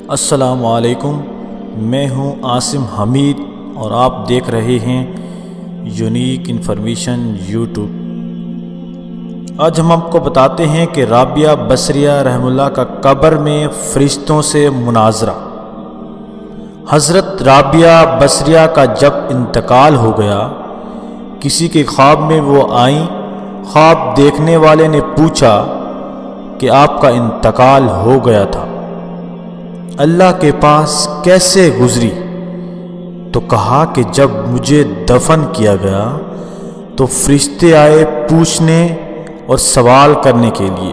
السلام علیکم، میں ہوں عاصم حمید اور آپ دیکھ رہے ہیں یونیک انفارمیشن یوٹیوب۔ آج ہم آپ کو بتاتے ہیں کہ رابعہ بصریہ رحمہ اللہ کا قبر میں فرشتوں سے مناظرہ۔ حضرت رابعہ بصریہ کا جب انتقال ہو گیا، کسی کے خواب میں وہ آئیں۔ خواب دیکھنے والے نے پوچھا کہ آپ کا انتقال ہو گیا تھا، اللہ کے پاس کیسے گزری؟ تو کہا کہ جب مجھے دفن کیا گیا تو فرشتے آئے پوچھنے اور سوال کرنے کے لیے۔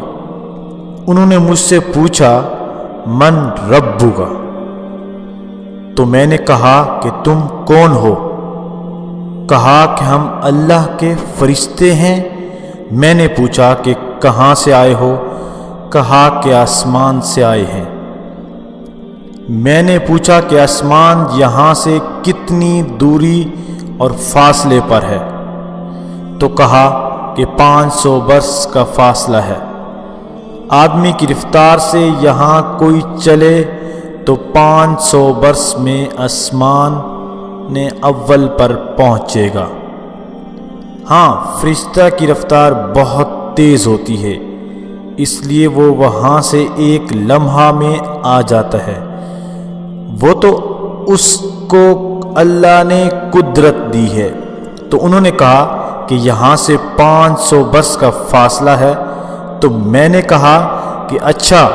انہوں نے مجھ سے پوچھا من ربک؟ تو میں نے کہا کہ تم کون ہو؟ کہا کہ ہم اللہ کے فرشتے ہیں۔ میں نے پوچھا کہ کہاں سے آئے ہو؟ کہا کہ آسمان سے آئے ہیں۔ میں نے پوچھا کہ آسمان یہاں سے کتنی دوری اور فاصلے پر ہے؟ تو کہا کہ 500 برس کا فاصلہ ہے۔ آدمی کی رفتار سے یہاں کوئی چلے تو 500 برس میں آسمان نے اول پر پہنچے گا۔ ہاں، فرشتہ کی رفتار بہت تیز ہوتی ہے، اس لیے وہ وہاں سے ایک لمحہ میں آ جاتا ہے۔ وہ تو اس کو اللہ نے قدرت دی ہے۔ تو انہوں نے کہا کہ یہاں سے 500 برس کا فاصلہ ہے۔ تو میں نے کہا کہ اچھا،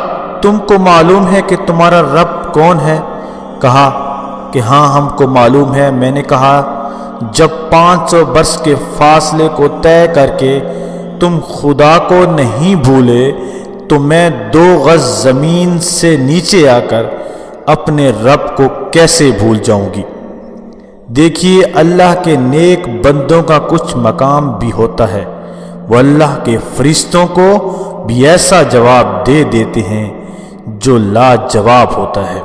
تم کو معلوم ہے کہ تمہارا رب کون ہے؟ کہا کہ ہاں، ہم کو معلوم ہے۔ میں نے کہا جب 500 برس کے فاصلے کو طے کر کے تم خدا کو نہیں بھولے تو میں 2 گز زمین سے نیچے آ کر اپنے رب کو کیسے بھول جاؤں گی؟ دیکھیے، اللہ کے نیک بندوں کا کچھ مقام بھی ہوتا ہے، وہ اللہ کے فرشتوں کو بھی ایسا جواب دے دیتے ہیں جو لاجواب ہوتا ہے۔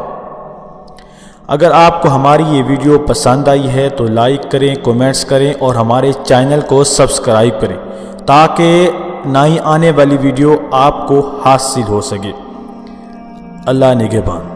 اگر آپ کو ہماری یہ ویڈیو پسند آئی ہے تو لائک کریں، کومنٹس کریں اور ہمارے چینل کو سبسکرائب کریں تاکہ نئی آنے والی ویڈیو آپ کو حاصل ہو سکے۔ اللہ نگہبان۔